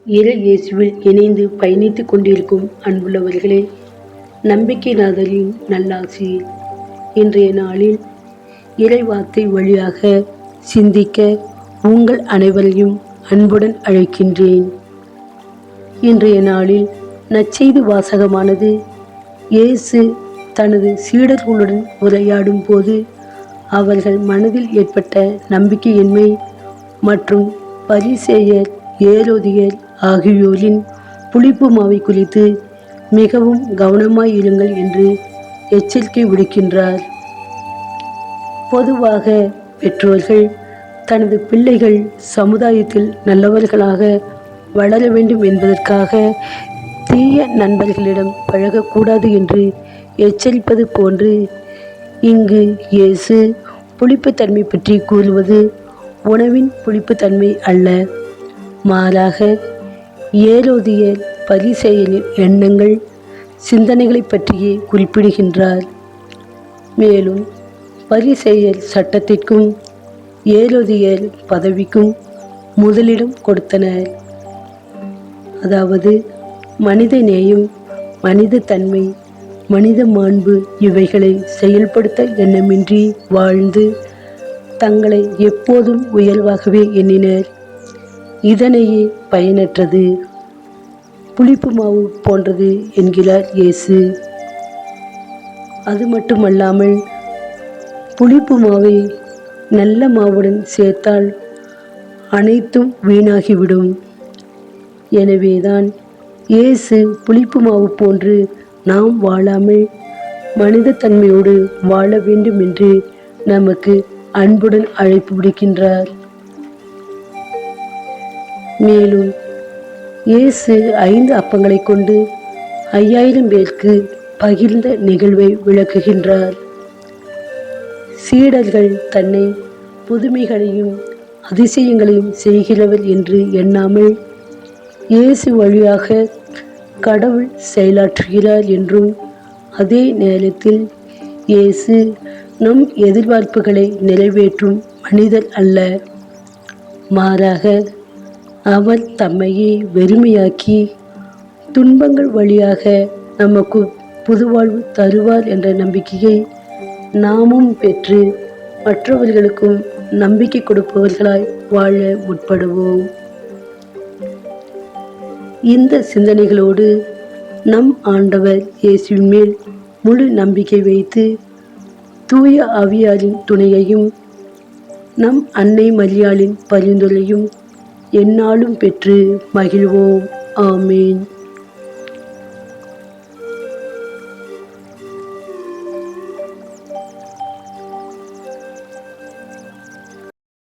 இறை இயேசுவில் இணைந்து பயணித்துக் கொண்டிருக்கும் அன்புள்ளவர்களே, நம்பிக்கை நாதரின் நல்லாசி. இன்றைய நாளில் இறைவார்த்தை வழியாக சிந்திக்க உங்கள் அனைவரையும் அன்புடன் அழைக்கின்றேன். இன்றைய நாளில் நற்செய்தி வாசகமானது இயேசு தனது சீடர்களுடன் உரையாடும் போது அவர்கள் மனதில் ஏற்பட்ட நம்பிக்கையின்மை மற்றும் பரிசேயர், ஏரோதியர் ஆகியோரின் புளிப்பு மாவை குறித்து மிகவும் கவனமாயிருங்கள் என்று எச்சரிக்கை விடுக்கின்றார். பொதுவாக பெற்றோர்கள் தனது பிள்ளைகள் சமுதாயத்தில் நல்லவர்களாக வளர வேண்டும் என்பதற்காக தீய நண்பர்களிடம் பழகக்கூடாது என்று எச்சரிப்பது போன்று இங்கு இயேசு புளிப்புத்தன்மை பற்றி கூறுவது உணவின் புளிப்புத்தன்மை அல்ல, மாறாக ஏரோதியர் பரிசேயரின் எண்ணங்கள், சிந்தனைகளை பற்றியே குறிப்பிடுகின்றார். மேலும் பரிசேயர் சட்டத்திற்கும் ஏரோதியர் பதவிக்கும் முதலிடம் கொடுத்தனர். அதாவது மனித நேயம், மனித தன்மை, மனித மாண்பு இவைகளை செயல்படுத்த எண்ணமின்றி வாழ்ந்து தங்களை எப்போதும் உயர்வாகவே எண்ணினர். இதனையே பயனற்றது, புளிப்பு மாவு போன்றது என்கிறார் இயேசு. அது மட்டுமல்லாமல் புளிப்பு மாவை நல்ல மாவுடன் சேர்த்தால் அனைத்தும் வீணாகிவிடும். எனவேதான் இயேசு புளிப்பு மாவு போன்று நாம் வாழாமல் மனித தன்மையோடு வாழ வேண்டும் என்று நமக்கு அன்புடன் அழைப்பு விடுக்கின்றார். மேலும் இயேசு 5 அப்பங்களை கொண்டு 5000 பேருக்கு பகிர்ந்த நிகழ்வை விளக்குகின்றார். சீடர்கள் தன்னை புதுமைகளையும் அதிசயங்களையும் செய்கிறவர் என்று எண்ணாமல் இயேசு வழியாக கடவுள் செயலாற்றுகிறார் என்றும், அதே நேரத்தில் இயேசு நம் எதிர்பார்ப்புகளை நிறைவேற்றும் மனிதர் அல்ல, மாறாக அவர் தம்மையே வெறுமையாக்கி துன்பங்கள் வழியாக நமக்கு புதுவாழ்வு தருவார் என்ற நம்பிக்கையை நாமும் பெற்று மற்றவர்களுக்கும் நம்பிக்கை கொடுப்பவர்களாய் வாழ முற்படுவோம். இந்த சிந்தனைகளோடு நம் ஆண்டவர் இயேசுவின் மேல் முழு நம்பிக்கை வைத்து தூய ஆவியாரின் துணையையும் நம் அன்னை மரியாளின் பரிந்துரையும் எந்நாளும் பெற்று மகிழ்வோம். ஆமேன்.